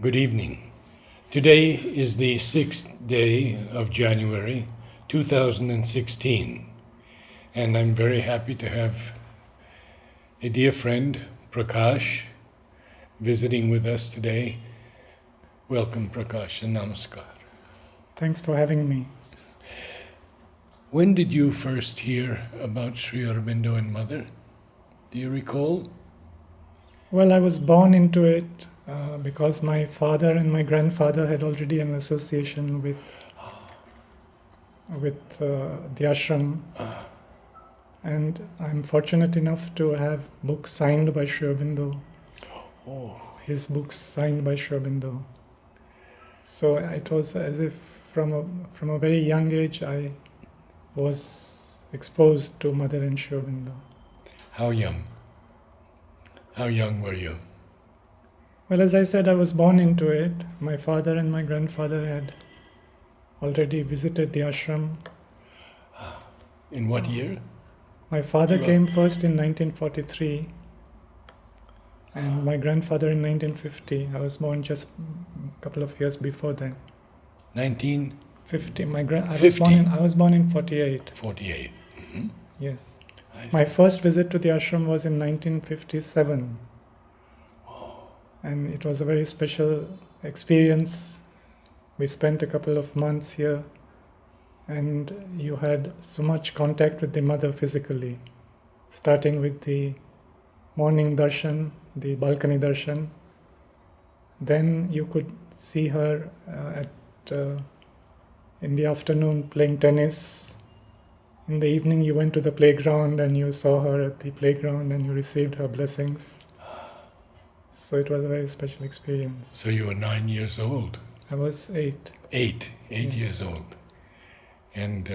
Good evening. Today is the 6th day of January 2016, and I'm very happy to have a dear friend, Prakash, visiting with us today. Welcome, Prakash, and namaskar. Thanks for having me. When did you first hear about Sri Aurobindo and Mother? Do you recall? Well, I was born into it because my father and my grandfather had already an association with the ashram, and I'm fortunate enough to have books signed by Sri Aurobindo. His books signed by Sri Aurobindo. So it was as if from a very young age I was exposed to Mother and Sri Aurobindo. How young? How young were you? Well, as I said, I was born into it. My father and my grandfather had already visited the ashram. In what year? My father came first in 1943 and my grandfather in 1950. I was born just a couple of years before then. 1950. I was born in 48. 48. Mm-hmm. Yes. I see. My first visit to the ashram was in 1957. And it was a very special experience. We spent a couple of months here, and you had so much contact with the mother physically, starting with the morning darshan, the balcony darshan. Then you could see her in the afternoon playing tennis. In the evening you went to the playground and you saw her at the playground and you received her blessings. So it was a very special experience. So you were 9 years old? I was 8. Eight Yes. years old. And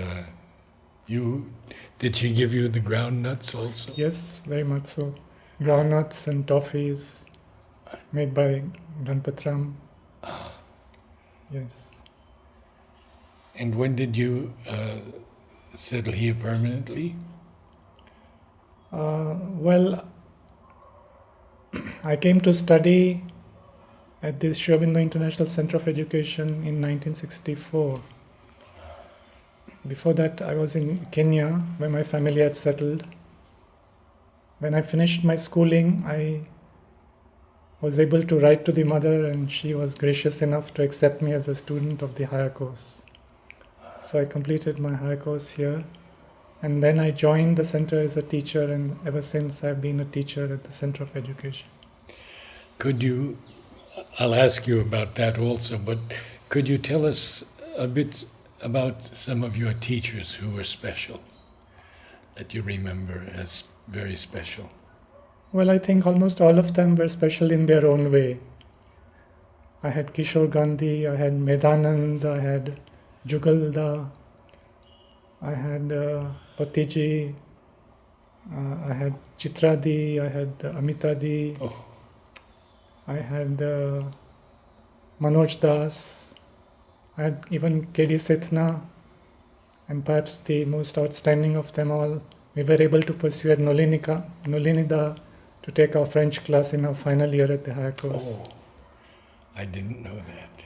did she give you the ground nuts also? Yes, very much so. Groundnuts and toffees made by Ganpatram. Yes. And when did you settle here permanently? Well, I came to study at the Sri Aurobindo International Center of Education in 1964. Before that, I was in Kenya, where my family had settled. When I finished my schooling, I was able to write to the mother, and she was gracious enough to accept me as a student of the higher course. So I completed my higher course here, and then I joined the center as a teacher, and ever since I've been a teacher at the Center of Education. I'll ask you about that also, but could you tell us a bit about some of your teachers who were special, that you remember as very special? Well, I think almost all of them were special in their own way. I had Kishore Gandhi, I had Medanand, I had Jugalda, I had Patiji, I had Chitradi, I had Amitadi, I had Manoj Das, I had even K.D. Sethna, and perhaps the most outstanding of them all, we were able to persuade Nolinida to take our French class in our final year at the higher course. Oh, I didn't know that.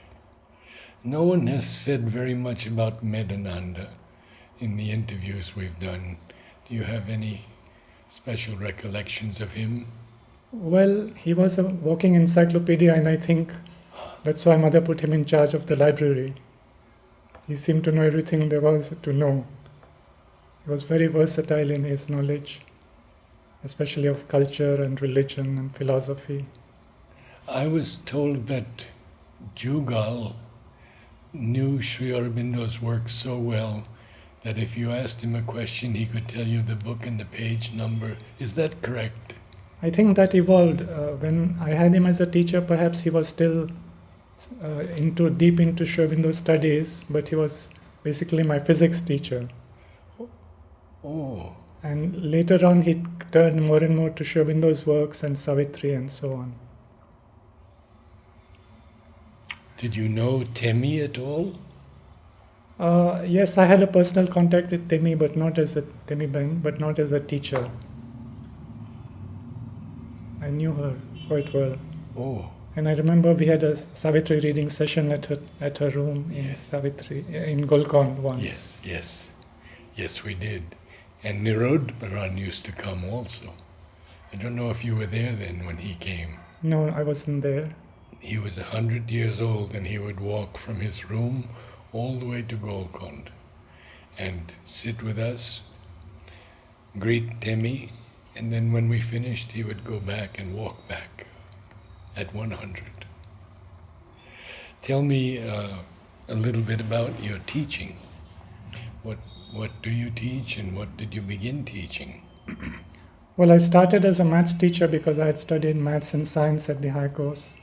No one has said very much about Medananda in the interviews we've done. Do you have any special recollections of him? Well, he was a walking encyclopedia, and I think that's why Mother put him in charge of the library. He seemed to know everything there was to know. He was very versatile in his knowledge, especially of culture and religion and philosophy. I was told that Jugal knew Sri Aurobindo's work so well that if you asked him a question, he could tell you the book and the page number. Is that correct? I think that evolved. When I had him as a teacher, perhaps he was still deep into Sri Aurobindo studies, but he was basically my physics teacher. Oh, And later on, he turned more and more to Sri Aurobindo's works and Savitri and so on. did you know Temi at all? Yes, I had a personal contact with Temi, but not as a but not as a teacher. I knew her quite well. Oh, And I remember we had a Savitri reading session at her room in Savitri, in Golconda once. Yes, we did. And Nirod Baran used to come also. I don't know if you were there then when he came. No, I wasn't there. He was 100 years old, and he would walk from his room all the way to Golconda and sit with us, greet Temi, and then when we finished, he would go back and walk back at 100. Tell me a little bit about your teaching. What do you teach, and what did you begin teaching? Well, I started as a maths teacher because I had studied maths and science at the high course.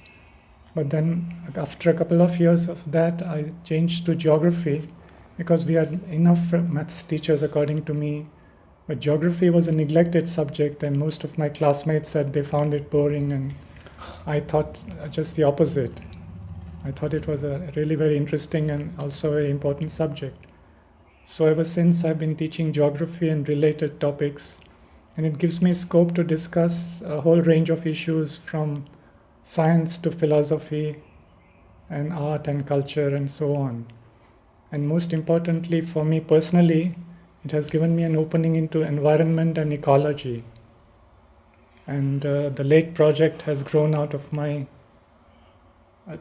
But then after a couple of years of that, I changed to geography because we had enough maths teachers according to me. But geography was a neglected subject, and most of my classmates said they found it boring, and I thought just the opposite. I thought it was a really very interesting and also very important subject. So ever since I've been teaching geography and related topics, and it gives me scope to discuss a whole range of issues from science to philosophy and art and culture and so on. And most importantly for me personally, it has given me an opening into environment and ecology. And the lake project has grown out of my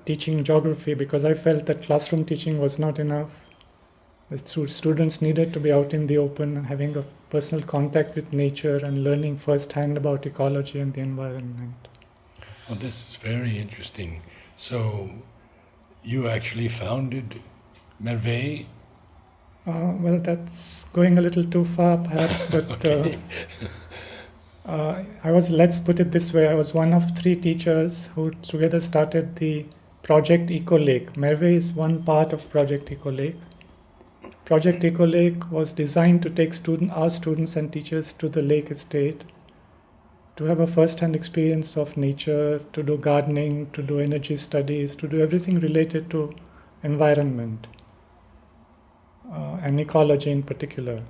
teaching geography because I felt that classroom teaching was not enough. The students needed to be out in the open and having a personal contact with nature and learning firsthand about ecology and the environment. Well, this is very interesting. So, you actually founded Merveille? Well, that's going a little too far, perhaps, but Okay. let's put it this way, I was one of 3 teachers who together started the Project Eco Lake. Merveille is one part of Project Eco Lake. Project Eco Lake was designed to take our students and teachers to the lake estate, to have a first-hand experience of nature, to do gardening, to do energy studies, to do everything related to environment and ecology in particular.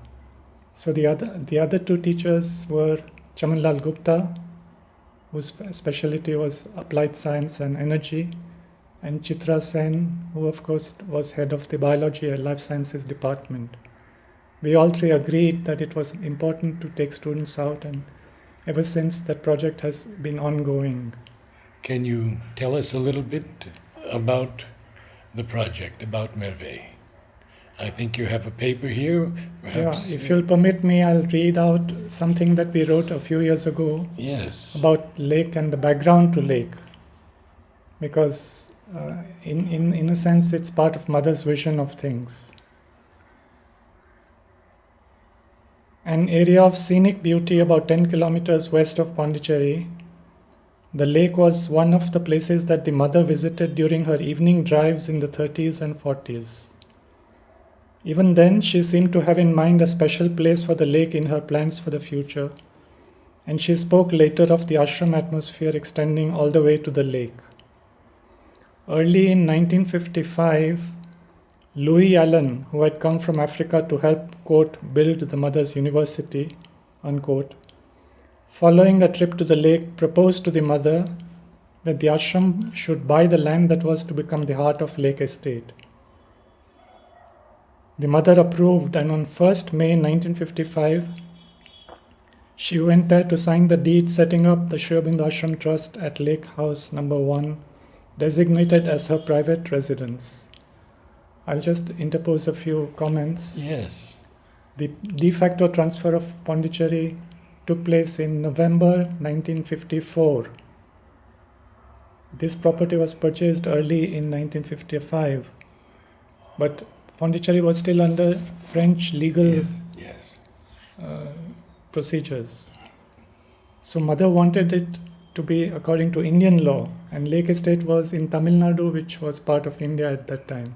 So the other 2 teachers were Chamanlal Gupta, whose specialty was applied science and energy, and Chitra Sen, who of course was head of the biology and life sciences department. We all 3 agreed that it was important to take students out, and ever since that project has been ongoing. Can you tell us a little bit about the project, about Merveille? I think you have a paper here. Perhaps. Yeah, if you'll permit me, I'll read out something that we wrote a few years ago Yes. about lake and the background to lake. Because in a sense, it's part of Mother's vision of things. An area of scenic beauty about 10 kilometers west of Pondicherry, the lake was one of the places that the mother visited during her evening drives in the 30s and 40s. Even then, she seemed to have in mind a special place for the lake in her plans for the future, and she spoke later of the ashram atmosphere extending all the way to the lake. Early in 1955, Louis Allen, who had come from Africa to help, quote, build the mother's university, unquote, following a trip to the lake, proposed to the mother that the ashram should buy the land that was to become the heart of Lake Estate. The mother approved, and on 1st May 1955, she went there to sign the deed setting up the Sri Aurobindo Ashram Trust at Lake House number 1, designated as her private residence. I'll just interpose a few comments. Yes. The de facto transfer of Pondicherry took place in November 1954. This property was purchased early in 1955, but Pondicherry was still under French legal Yes. procedures. So mother wanted it to be according to Indian law, and Lake Estate was in Tamil Nadu, which was part of India at that time.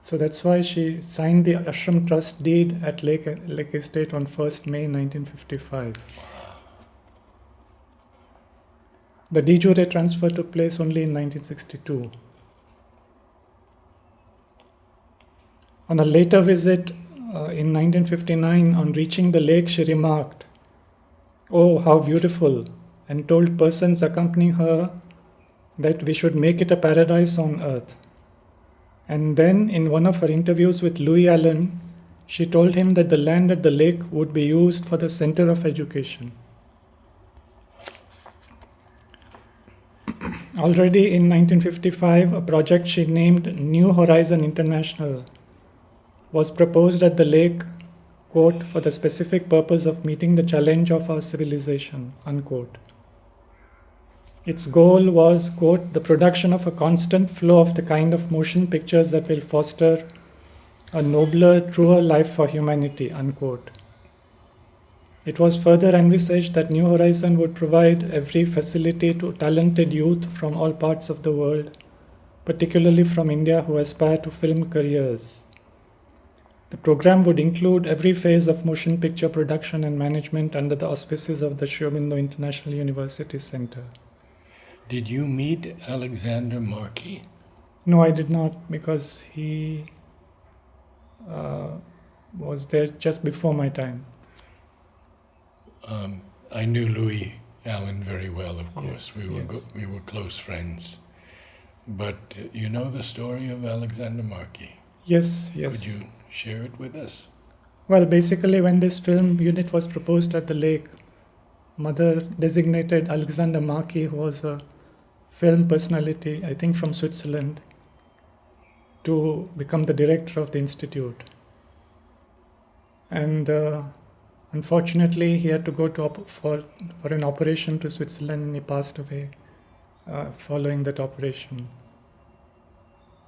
So that's why she signed the Ashram Trust deed at Lake Estate on 1st May 1955. The de jure transfer took place only in 1962. On a later visit in 1959, on reaching the lake, she remarked, "Oh, how beautiful," and told persons accompanying her that we should make it a paradise on earth. And then, in one of her interviews with Louis Allen, she told him that the land at the lake would be used for the center of education. Already in 1955, a project she named New Horizon International was proposed at the lake, quote, for the specific purpose of meeting the challenge of our civilization, unquote. Its goal was, quote, the production of a constant flow of the kind of motion pictures that will foster a nobler, truer life for humanity, unquote. It was further envisaged that New Horizon would provide every facility to talented youth from all parts of the world, particularly from India, who aspire to film careers. The program would include every phase of motion picture production and management under the auspices of the Sri Aurobindo International University Center. Did you meet Alexander Markey? No, I did not, because he was there just before my time. I knew Louis Allen very well, of course. Yes, We were close friends. But you know the story of Alexander Markey? Yes. Could you share it with us? Well, basically, when this film unit was proposed at the lake, Mother designated Alexander Markey, who was a film personality, I think from Switzerland, to become the director of the institute. And unfortunately, he had to go for an operation to Switzerland, and he passed away following that operation.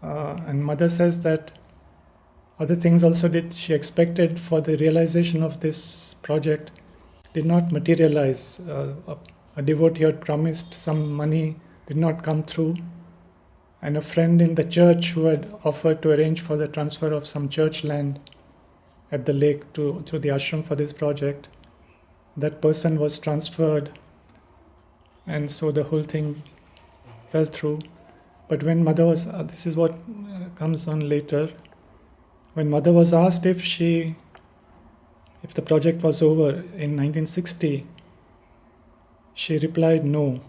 And Mother says that other things also she expected for the realization of this project did not materialize. A devotee had promised some money, did not come through, and a friend in the church who had offered to arrange for the transfer of some church land at the lake to the ashram for this project, that person was transferred, and so the whole thing fell through. But when Mother was, this is what comes on later, when Mother was asked if the project was over in 1960, she replied no.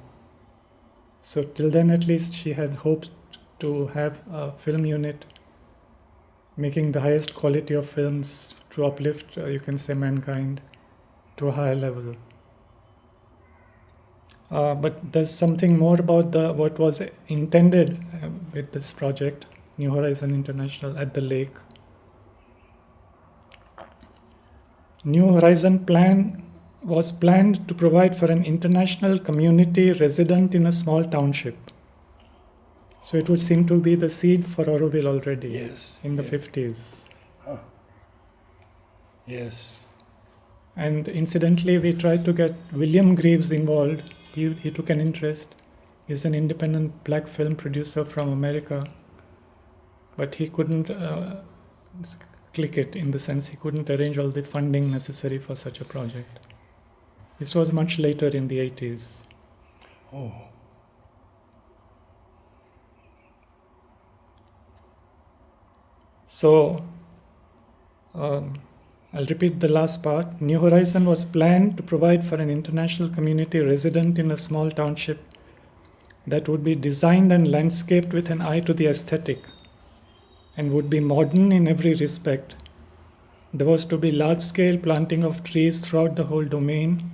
So till then at least she had hoped to have a film unit making the highest quality of films to uplift, you can say, mankind to a higher level. But there's something more about what was intended with this project, New Horizon International at the lake. New Horizon was planned to provide for an international community resident in a small township. So it would seem to be the seed for Auroville already in the 50s. Huh. Yes. And incidentally, we tried to get William Greaves involved. He took an interest. He's an independent black film producer from America. But he couldn't click it, in the sense he couldn't arrange all the funding necessary for such a project. This was much later in the 80s. Oh. So, I'll repeat the last part. New Horizon was planned to provide for an international community resident in a small township that would be designed and landscaped with an eye to the aesthetic and would be modern in every respect. There was to be large-scale planting of trees throughout the whole domain,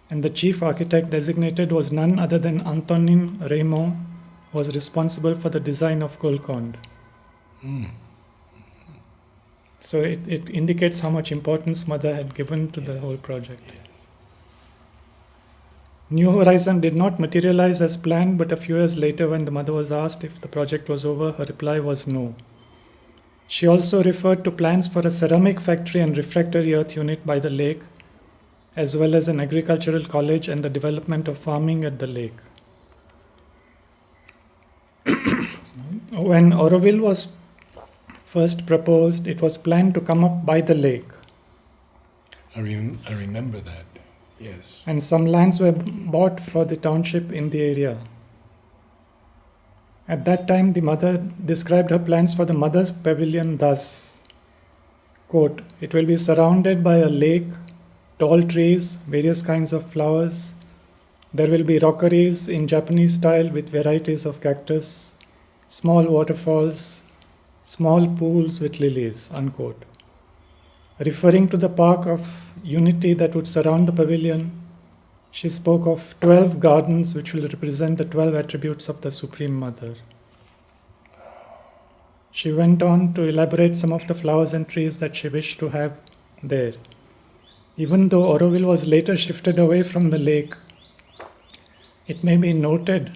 and the chief architect designated was none other than Antonin Raymond, who was responsible for the design of Golconde. So it indicates how much importance Mother had given to the whole project. Yes. New Horizon did not materialize as planned, but a few years later, when the Mother was asked if the project was over, her reply was no. She also referred to plans for a ceramic factory and refractory earth unit by the lake, as well as an agricultural college and the development of farming at the lake. When Auroville was first proposed, it was planned to come up by the lake. I remember that, yes. And some lands were bought for the township in the area. At that time, the Mother described her plans for the Mother's Pavilion thus, quote, "It will be surrounded by a lake, tall trees, various kinds of flowers, There will be rockeries in Japanese style with varieties of cactus, small waterfalls, small pools with lilies, unquote. Referring to the park of unity that would surround the pavilion, she spoke of 12 gardens which will represent the 12 attributes of the Supreme Mother. She went on to elaborate some of the flowers and trees that she wished to have there. Even though Auroville was later shifted away from the lake, it may be noted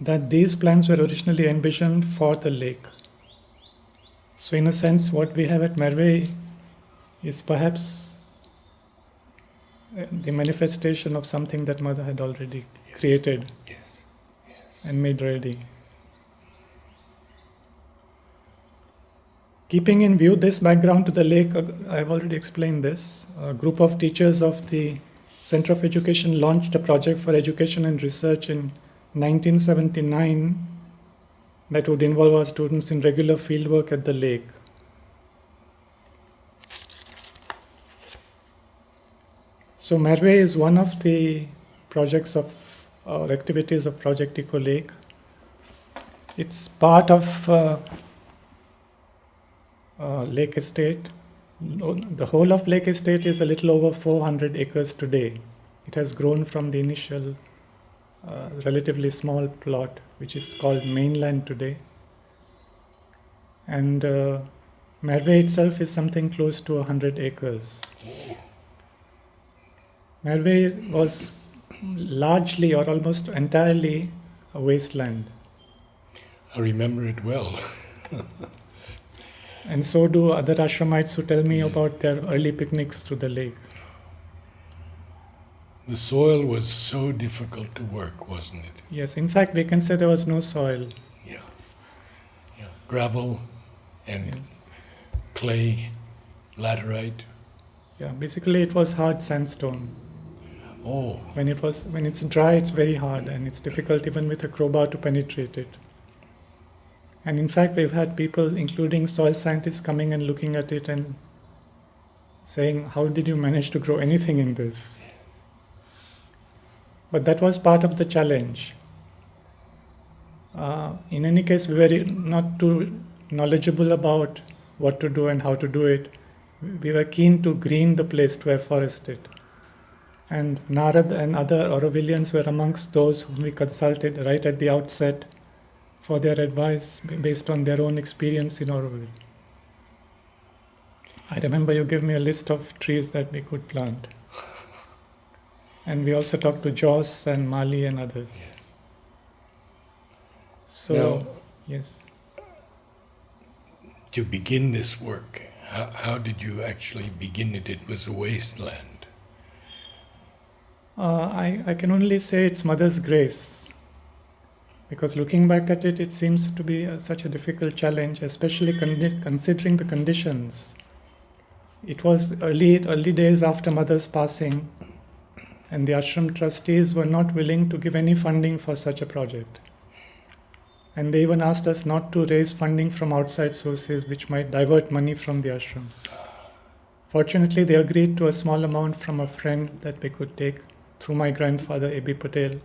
that these plans were originally envisioned for the lake. So in a sense, what we have at Merveille is perhaps the manifestation of something that Mother had already created and made ready. Keeping in view this background to the lake, I've already explained this. A group of teachers of the Center of Education launched a project for education and research in 1979 that would involve our students in regular fieldwork at the lake. So Merveille is one of the projects of or activities of Project Eco Lake. It's part of Lake Estate. The whole of Lake Estate is a little over 400 acres today. It has grown from the initial relatively small plot, which is called Mainland today. And Merveille itself is something close to 100 acres. Merveille was largely or almost entirely a wasteland. I remember it well. And so do other ashramites who tell me about their early picnics to the lake. The soil was so difficult to work, wasn't it? Yes, in fact, we can say there was no soil. Yeah. Gravel and clay, laterite. Yeah, basically it was hard sandstone. Oh. When it's dry, it's very hard and it's difficult even with a crowbar to penetrate it. And in fact, we've had people, including soil scientists, coming and looking at it and saying, how did you manage to grow anything in this? But that was part of the challenge. In any case, we were not too knowledgeable about what to do and how to do it. We were keen to green the place, to afforest it. And Narad and other Aurovillians were amongst those whom we consulted right at the outset for their advice based on their own experience in Auroville. I remember you gave me a list of trees that we could plant. And we also talked to Joss and Mali and others. Yes. So, now, yes. To begin this work, how did you actually begin it? It was a wasteland. I can only say it's Mother's grace. Because looking back at it, it seems to be such a difficult challenge, especially considering the conditions. It was early days after Mother's passing, and the ashram trustees were not willing to give any funding for such a project. And they even asked us not to raise funding from outside sources which might divert money from the ashram. Fortunately, they agreed to a small amount from a friend that we could take through my grandfather, A.B. Patel.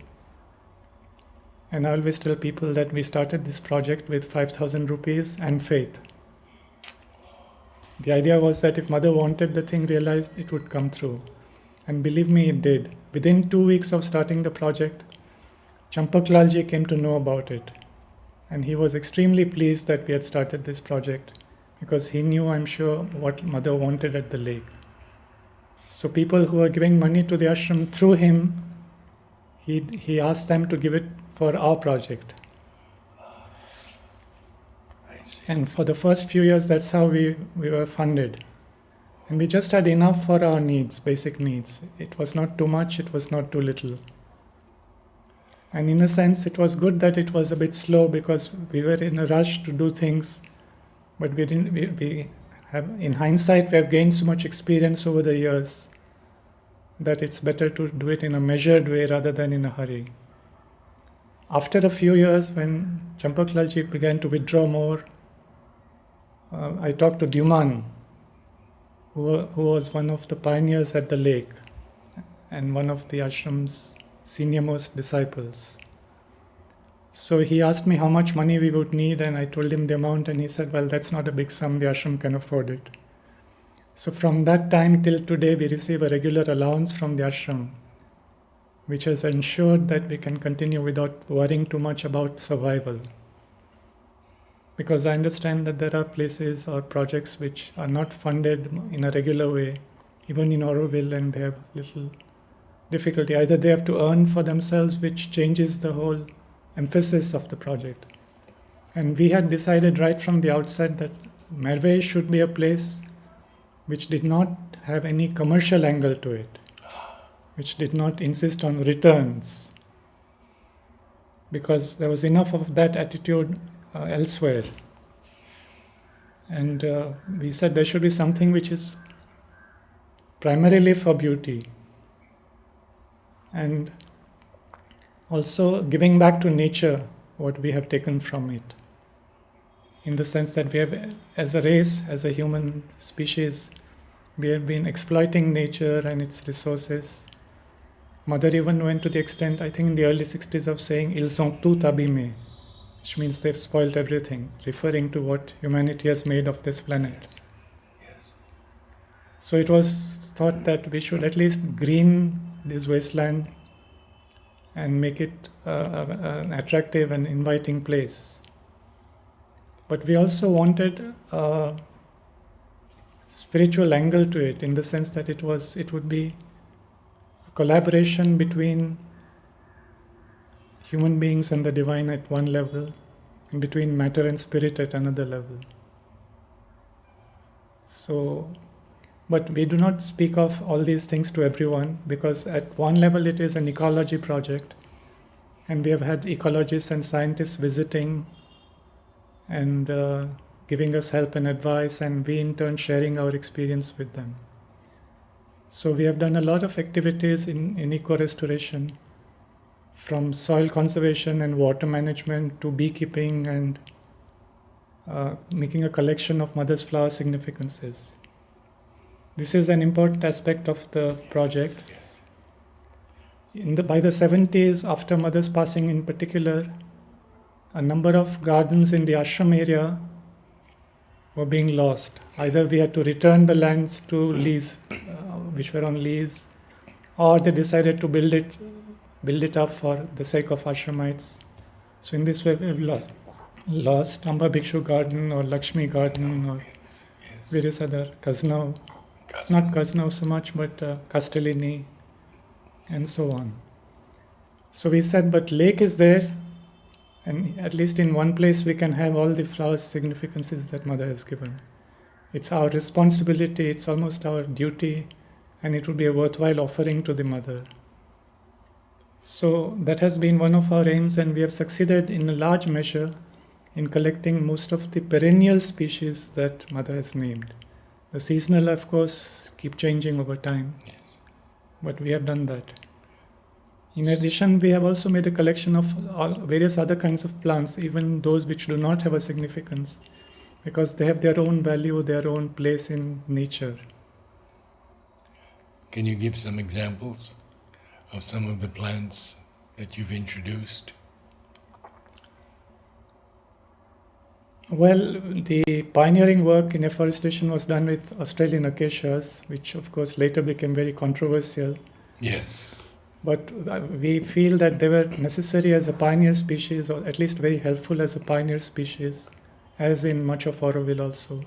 And I always tell people that we started this project with 5,000 rupees and faith. The idea was that if Mother wanted the thing realized, it would come through. And believe me, it did. Within 2 weeks of starting the project, Champaklalji came to know about it. And he was extremely pleased that we had started this project because he knew, I'm sure, what Mother wanted at the lake. So people who were giving money to the ashram through him, he asked them to give it for our project. I see. And for the first few years, that's how we were funded. And we just had enough for our needs, basic needs. It was not too much, it was not too little. And in a sense, it was good that it was a bit slow because we were in a rush to do things, but we have, in hindsight, we have gained so much experience over the years that it's better to do it in a measured way rather than in a hurry. After a few years, when Champaklalji began to withdraw more, I talked to Dyuman, who was one of the pioneers at the lake and one of the ashram's senior most disciples. So he asked me how much money we would need, and I told him the amount, and he said, well, that's not a big sum, the ashram can afford it. So from that time till today, we receive a regular allowance from the ashram, which has ensured that we can continue without worrying too much about survival. Because I understand that there are places or projects which are not funded in a regular way, even in Auroville, and they have little difficulty. Either they have to earn for themselves, which changes the whole emphasis of the project. And we had decided right from the outset that Merve should be a place which did not have any commercial angle to it, which did not insist on returns, because there was enough of that attitude elsewhere. And we said there should be something which is primarily for beauty, and also giving back to nature what we have taken from it. In the sense that we have, as a race, as a human species, we have been exploiting nature and its resources. Mother even went to the extent, I think in the early 60s, of saying, ils ont tout abîmé, which means they've spoiled everything, referring to what humanity has made of this planet. Yes. Yes. So it was thought that we should at least green this wasteland and make it an attractive and inviting place. But we also wanted a spiritual angle to it, in the sense that it would be a collaboration between human beings and the divine at one level, and between matter and spirit at another level. So, but we do not speak of all these things to everyone, because at one level it is an ecology project, and we have had ecologists and scientists visiting and giving us help and advice, and we in turn sharing our experience with them. So we have done a lot of activities in eco-restoration, from soil conservation and water management to beekeeping and making a collection of mother's flower significances. This is an important aspect of the project. Yes. By the 70s, after mother's passing in particular, a number of gardens in the ashram area were being lost. Either we had to return the lands to lease, which were on lease, or they decided to build it up for the sake of ashramites. So in this way, we've lost Amba Bhikshu Garden or Lakshmi Garden or Yes. various other Kaznau. Not Kaznau so much, but Castellini and so on. So we said, but lake is there, and at least in one place we can have all the flower significances that Mother has given. It's our responsibility, it's almost our duty, and it would be a worthwhile offering to the Mother. So that has been one of our aims, and we have succeeded in a large measure in collecting most of the perennial species that Mother has named. The seasonal, of course, keep changing over time, Yes. but we have done that. In addition, we have also made a collection of various other kinds of plants, even those which do not have a significance, because they have their own value, their own place in nature. Can you give some examples of some of the plants that you've introduced? Well, the pioneering work in afforestation was done with Australian acacias, which of course later became very controversial. Yes. But we feel that they were necessary as a pioneer species, or at least very helpful as a pioneer species, as in much of Auroville also.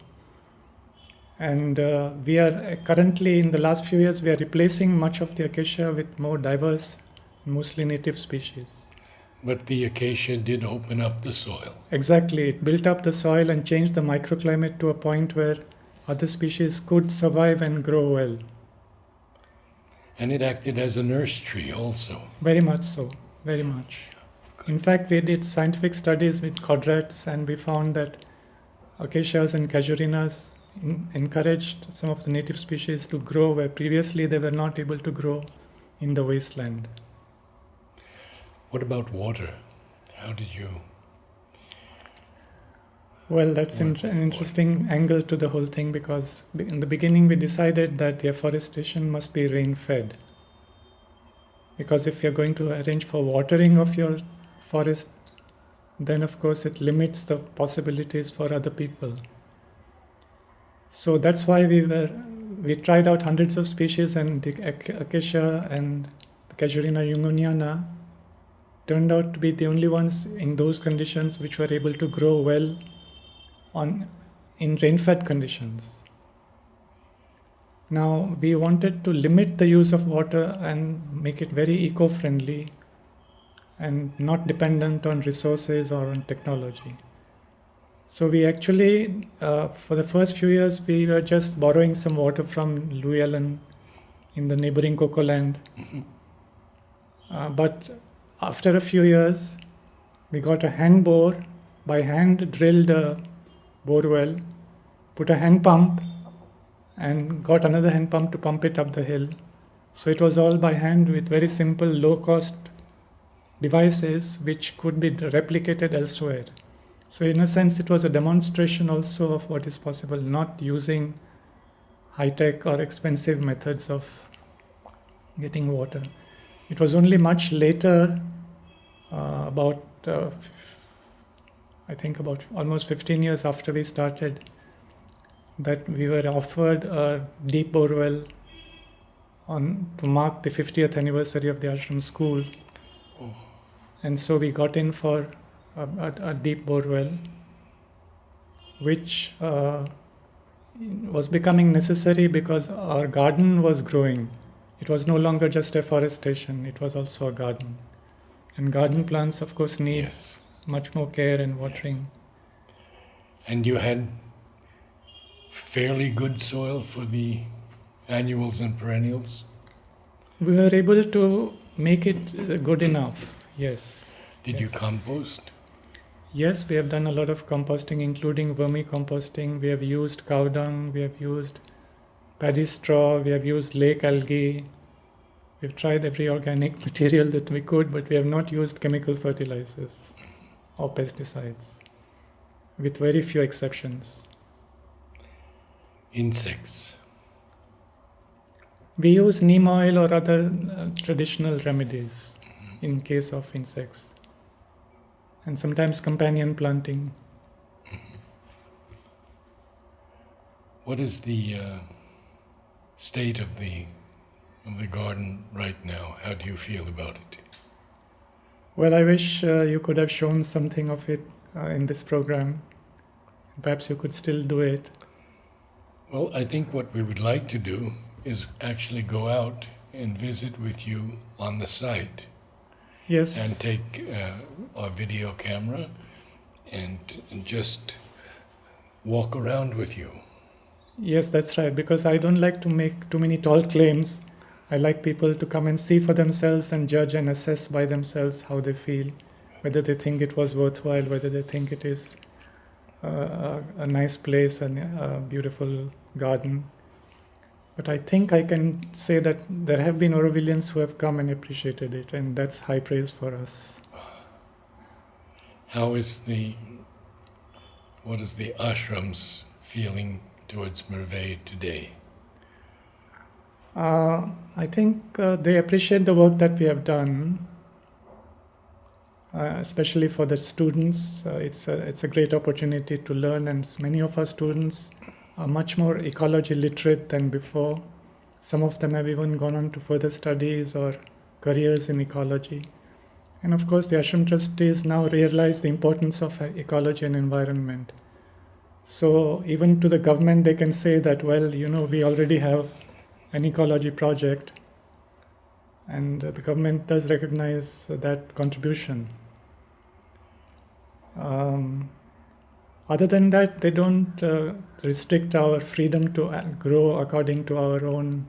And we are currently, in the last few years, we are replacing much of the acacia with more diverse, mostly native species. But the acacia did open up the soil. Exactly, it built up the soil and changed the microclimate to a point where other species could survive and grow well. And it acted as a nurse tree also. Very much so, very much. In fact, we did scientific studies with codrats, and we found that acacias and casuarinas encouraged some of the native species to grow where previously they were not able to grow in the wasteland. What about water? How did you... Well, that's an interesting angle to the whole thing, because in the beginning we decided that the afforestation must be rain-fed. Because if you're going to arrange for watering of your forest, then of course it limits the possibilities for other people. So that's why we tried out hundreds of species, and the acacia and the Casuarina junguniana turned out to be the only ones in those conditions which were able to grow well in rain-fed conditions. Now we wanted to limit the use of water and make it very eco-friendly and not dependent on resources or on technology. So we actually, for the first few years, we were just borrowing some water from Llewellyn in the neighboring cocoa land. But after a few years, we got a hand bore, by hand drilled a bore well, put a hand pump, and got another hand pump to pump it up the hill. So it was all by hand with very simple, low-cost devices which could be replicated elsewhere. So in a sense, it was a demonstration also of what is possible, not using high-tech or expensive methods of getting water. It was only much later, about almost 15 years after we started, that we were offered a deep borewell to mark the 50th anniversary of the ashram school. Oh. And so we got in for a deep borewell, which was becoming necessary because our garden was growing. It was no longer just afforestation, it was also a garden. And garden plants, of course, need much more care and watering. Yes. And you had fairly good soil for the annuals and perennials? We were able to make it good enough, yes. Did you compost? Yes, we have done a lot of composting, including vermicomposting. We have used cow dung, we have used paddy straw, we have used lake algae. We've tried every organic material that we could, but we have not used chemical fertilizers or pesticides, with very few exceptions. Insects. We use neem oil or other traditional remedies in case of insects. And sometimes companion planting. What is the state of the garden right now? How do you feel about it? Well, I wish you could have shown something of it in this program. Perhaps you could still do it. Well, I think what we would like to do is actually go out and visit with you on the site. Yes. And take our video camera and just walk around with you. Yes, that's right, because I don't like to make too many tall claims. I like people to come and see for themselves and judge and assess by themselves how they feel, whether they think it was worthwhile, whether they think it is a nice place and a beautiful garden. But I think I can say that there have been Aurovilians who have come and appreciated it, and that's high praise for us. What is the ashram's feeling towards Merveille today? I think they appreciate the work that we have done, especially for the students. It's a great opportunity to learn, and many of our students are much more ecology literate than before. Some of them have even gone on to further studies or careers in ecology. And of course, the ashram trustees now realize the importance of ecology and environment. So even to the government, they can say that, well, we already have an ecology project, and the government does recognize that contribution. Other than that, they don't restrict our freedom to grow according to our own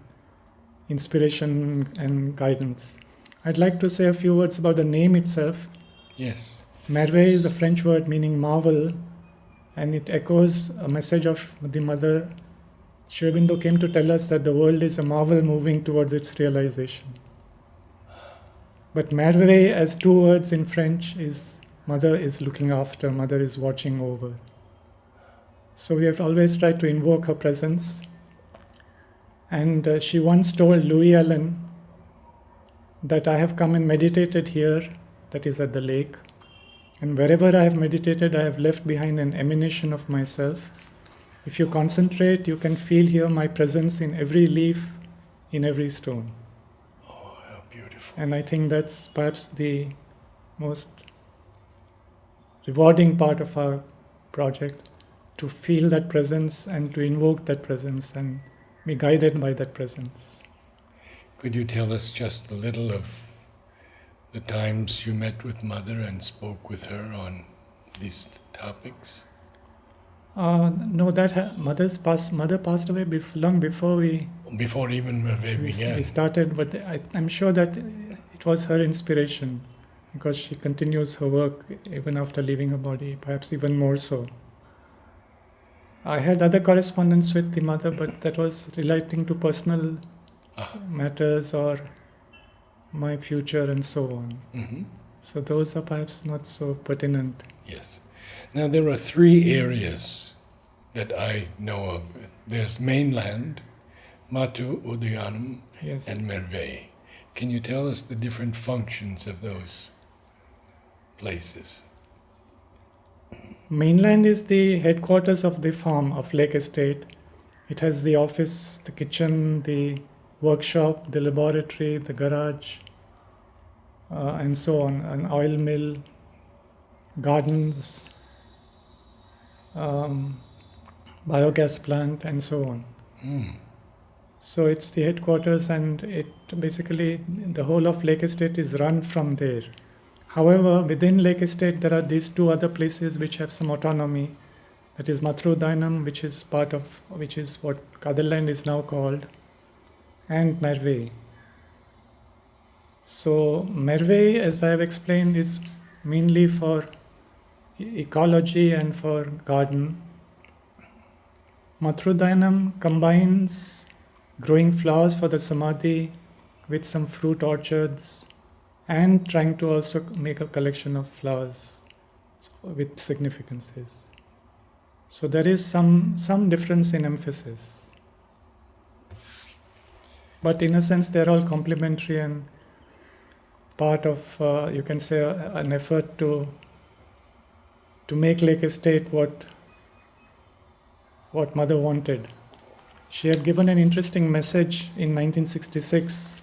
inspiration and guidance. I'd like to say a few words about the name itself. Yes. Merveille is a French word meaning marvel, and it echoes a message of the mother. Sri Aurobindo came to tell us that the world is a marvel moving towards its realization. But merveille, as two words in French, is mother is looking after, mother is watching over. So we have always tried to invoke her presence. And she once told Louis Allen that I have come and meditated here, that is at the lake. And wherever I have meditated, I have left behind an emanation of myself. If you concentrate, you can feel here my presence in every leaf, in every stone. Oh, how beautiful. And I think that's perhaps the most rewarding part of our project, to feel that presence and to invoke that presence and be guided by that presence. Could you tell us just a little of the times you met with Mother and spoke with her on these topics? No, that mother passed away long before Before even we began. we started, but I'm sure that it was her inspiration, because she continues her work even after leaving her body, perhaps even more so. I had other correspondence with the mother, but that was relating to personal matters or my future and so on. Mm-hmm. So those are perhaps not so pertinent. Yes. Now there are 3 areas that I know of. There's mainland, Matu Udayanam, Yes. and Merve. Can you tell us the different functions of those places? Mainland is the headquarters of the farm of Lake Estate. It has the office, the kitchen, the workshop, the laboratory, the garage, and so on, an oil mill, gardens, biogas plant, and so on. Mm. So it's the headquarters, and it basically, the whole of Lake Estate is run from there. However, within Lake Estate, there are these 2 other places which have some autonomy. That is Matrudainam, which is what Kadaland is now called, and Merve. So Merve, as I have explained, is mainly for ecology and for garden. Matrudainam combines growing flowers for the samadhi with some fruit orchards, and trying to also make a collection of flowers with significances. So there is some difference in emphasis. But in a sense, they're all complementary and part of, you can say, an effort to make Lake Estate what Mother wanted. She had given an interesting message in 1966,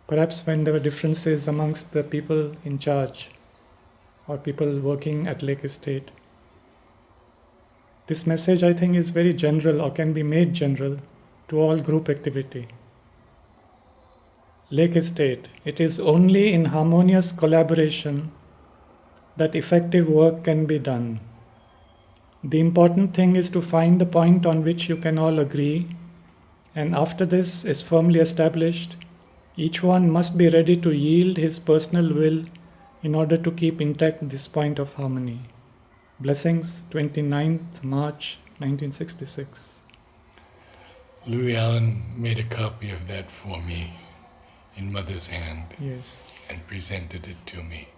perhaps when there were differences amongst the people in charge or people working at Lake Estate. This message, I think, is very general, or can be made general, to all group activity. Lake Estate, it is only in harmonious collaboration that effective work can be done. The important thing is to find the point on which you can all agree, and after this is firmly established, each one must be ready to yield his personal will in order to keep intact this point of harmony. Blessings, 29th March 1966. Louis Allen made a copy of that for me in Mother's hand. Yes. And presented it to me.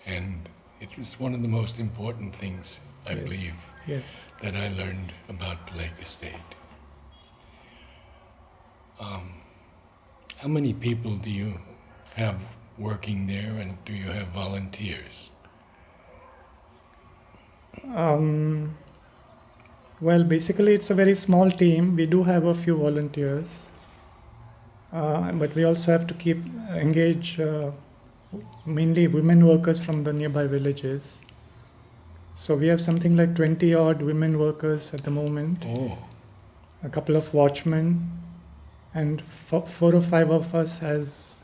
And it was one of the most important things, I believe, that I learned about Lake Estate. How many people do you have working there, and do you have volunteers? Well, basically it's a very small team. We do have a few volunteers, but we also have to engage mainly women workers from the nearby villages. So we have something like 20 odd women workers at the moment. Oh. A couple of watchmen, and 4 or 5 of us as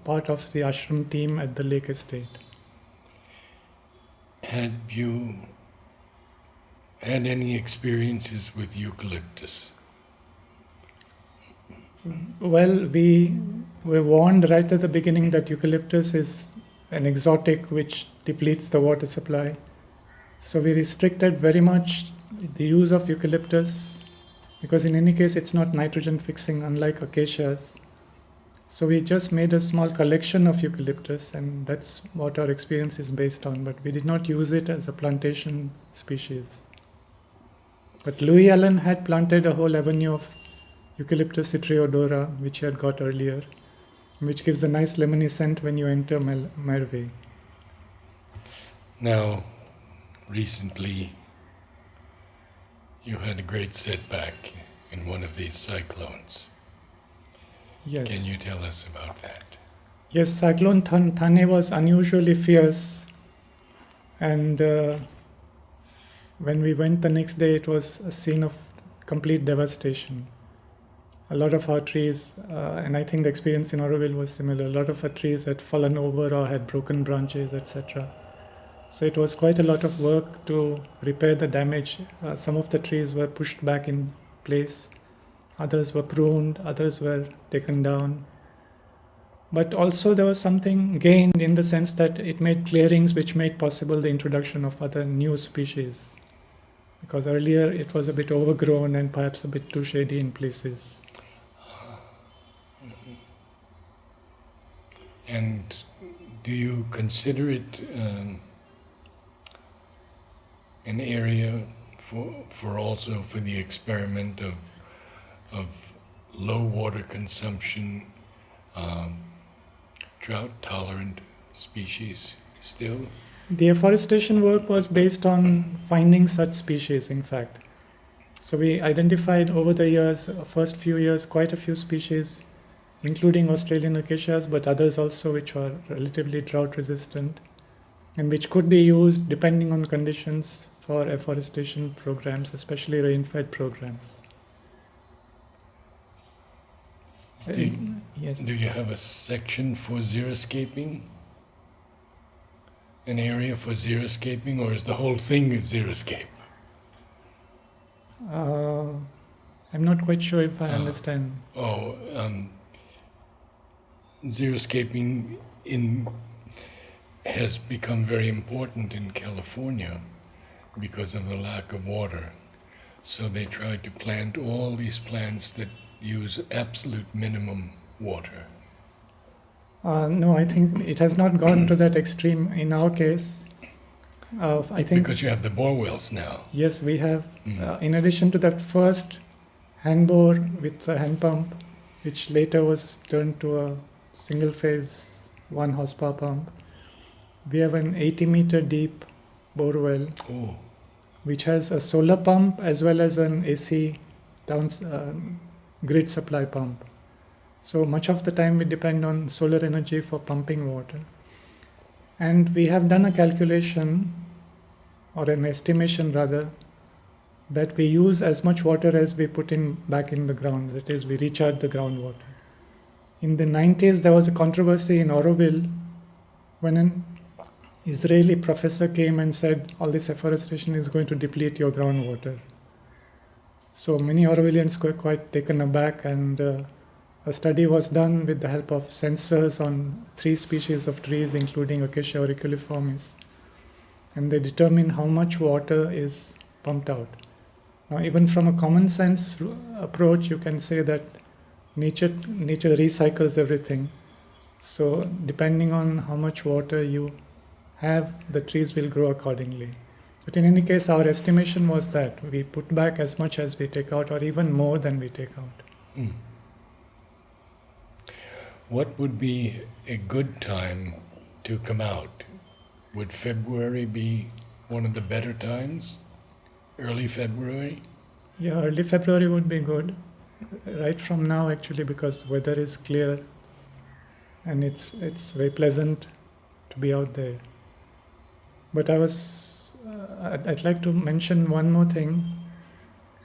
part of the ashram team at the Lake Estate. Have you had any experiences with eucalyptus? Well, we were warned right at the beginning that eucalyptus is an exotic which depletes the water supply. So we restricted very much the use of eucalyptus, because in any case it's not nitrogen fixing, unlike acacias. So we just made a small collection of eucalyptus, and that's what our experience is based on, but we did not use it as a plantation species. But Louis Allen had planted a whole avenue of Eucalyptus citriodora, which he had got earlier. which gives a nice lemony scent when you enter Merve. Now, recently, you had a great setback in one of these cyclones. Yes. Can you tell us about that? Yes, Cyclone Thane was unusually fierce, and when we went the next day, it was a scene of complete devastation. A lot of our trees, and I think the experience in Auroville was similar, a lot of our trees had fallen over or had broken branches, etc. So it was quite a lot of work to repair the damage. Some of the trees were pushed back in place, others were pruned, others were taken down. But also there was something gained in the sense that it made clearings which made possible the introduction of other new species. Because earlier it was a bit overgrown and perhaps a bit too shady in places. And do you consider it an area for also for the experiment of low water consumption, drought-tolerant species still? The afforestation work was based on finding such species, in fact. So we identified over the years, first few years, quite a few species, including Australian acacias, but others also which are relatively drought-resistant and which could be used, depending on conditions, for afforestation programs, especially rain-fed programs. Yes. Do you have a section for xeriscaping? An area for xeriscaping, or is the whole thing xeriscape? I'm not quite sure if I understand. Xeriscaping has become very important in California because of the lack of water. So they try to plant all these plants that use absolute minimum water. No, I think it has not gone to that extreme in our case. I think because you have the bore wells now. Yes, we have. In addition to that first hand bore with a hand pump, which later was turned to a single phase 1 horsepower pump, we have an 80-meter deep bore well, which has a solar pump as well as an AC grid supply pump. So much of the time we depend on solar energy for pumping water. And we have done a calculation, or an estimation rather, that we use as much water as we put in back in the ground. That is, we recharge the groundwater. In the 90s, there was a controversy in Auroville when an Israeli professor came and said, all this afforestation is going to deplete your groundwater. So many Aurovillians were quite taken aback, and a study was done with the help of sensors on 3 species of trees, including Acacia auriculiformis. And they determined how much water is pumped out. Now, even from a common sense approach, you can say that nature recycles everything. So depending on how much water you have, the trees will grow accordingly. But in any case, our estimation was that we put back as much as we take out, or even more than we take out. What would be a good time to come out? Would February be one of the better times? Early February? Yeah, early February would be good. Right from now, actually, because weather is clear and it's very pleasant to be out there. But I'd like to mention one more thing,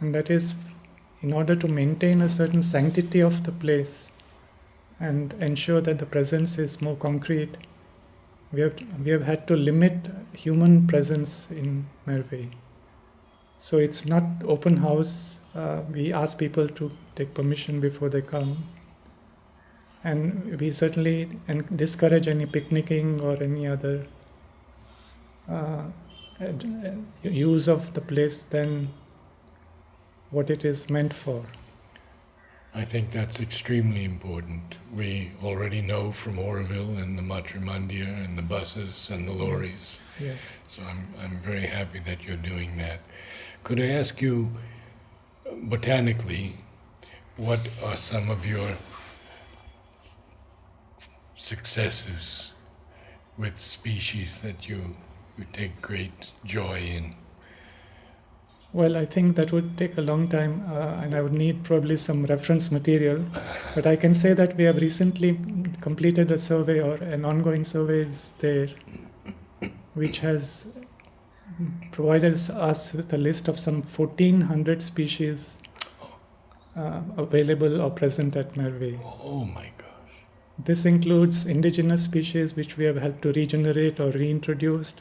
and that is, in order to maintain a certain sanctity of the place and ensure that the presence is more concrete, we have had to limit human presence in Merve. So it's not open house. We ask people to take permission before they come. And we certainly discourage any picnicking or any other use of the place than what it is meant for. I think that's extremely important. We already know from Auroville and the Matrimandia and the buses and the lorries. Yes. So I'm very happy that you're doing that. Could I ask you, botanically, what are some of your successes with species that you take great joy in? Well, I think that would take a long time, and I would need probably some reference material. But I can say that we have recently completed a survey, or an ongoing survey is there, which has provided us with a list of some 1,400 species available or present at Merve. Oh my gosh. This includes indigenous species which we have helped to regenerate or reintroduced.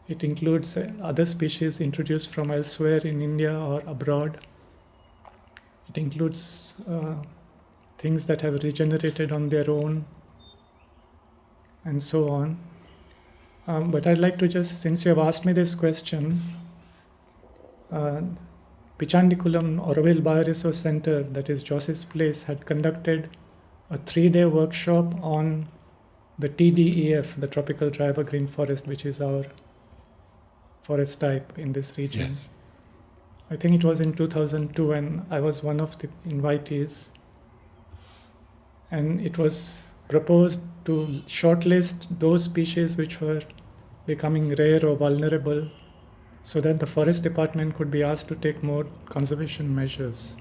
It includes other species introduced from elsewhere in India or abroad. It includes things that have regenerated on their own, and so on. But I'd like to just, since you have asked me this question, Pichandikulam Oroville Bioresource Center, that is Joss's place, had conducted a 3-day workshop on the TDEF, the tropical dry evergreen forest, which is our forest type in this region. Yes. I think it was in 2002, and I was one of the invitees. And it was proposed to shortlist those species which were becoming rare or vulnerable, so that the forest department could be asked to take more conservation measures.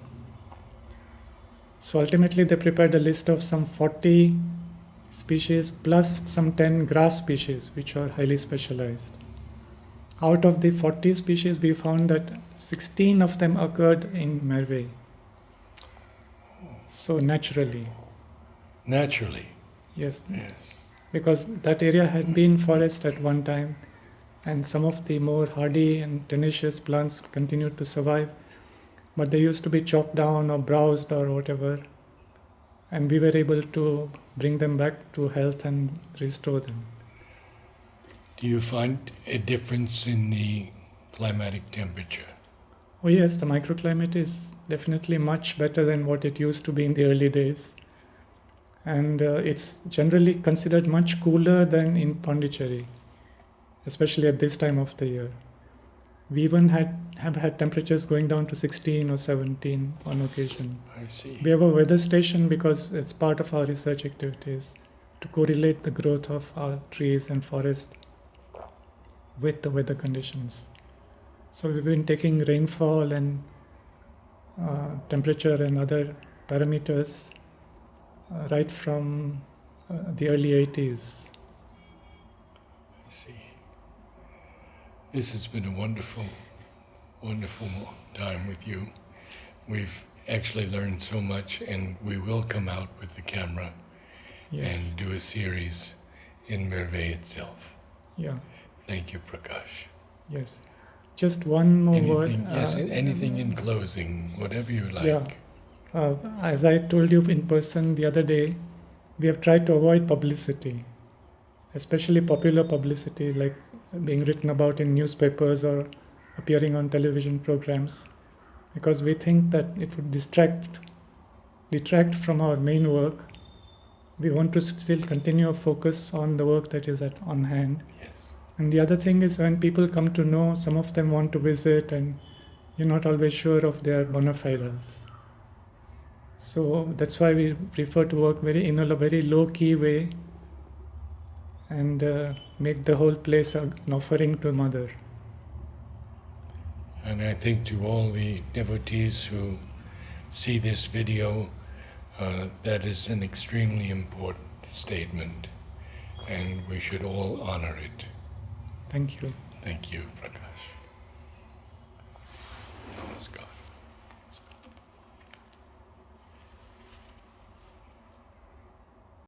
So ultimately they prepared a list of some 40 species plus some 10 grass species which are highly specialized. Out of the 40 species, we found that 16 of them occurred in Merve. So naturally. Naturally. Yes. Yes. Because that area had been forest at one time, and some of the more hardy and tenacious plants continued to survive, but they used to be chopped down or browsed or whatever, and we were able to bring them back to health and restore them. Do you find a difference in the climatic temperature? Oh yes, the microclimate is definitely much better than what it used to be in the early days. And it's generally considered much cooler than in Pondicherry, especially at this time of the year. We even have had temperatures going down to 16 or 17 on occasion. I see. We have a weather station because it's part of our research activities to correlate the growth of our trees and forest with the weather conditions. So we've been taking rainfall and temperature and other parameters right from the early 80s. I see. This has been a wonderful, wonderful time with you. We've actually learned so much, and we will come out with the camera Yes. and do a series in Merve itself. Yeah. Thank you, Prakash. Yes. Just one more word. Anything in closing, whatever you like. Yeah. As I told you in person the other day, we have tried to avoid publicity, especially popular publicity like being written about in newspapers or appearing on television programs, because we think that it would detract from our main work. We want to still continue our focus on the work that is on hand. Yes. And the other thing is, when people come to know, some of them want to visit and you're not always sure of their bona fides. So that's why we prefer to work in a very low-key way and make the whole place an offering to Mother. And I think to all the devotees who see this video, that is an extremely important statement, and we should all honor it. Thank you. Thank you, Prakash. Namaskar.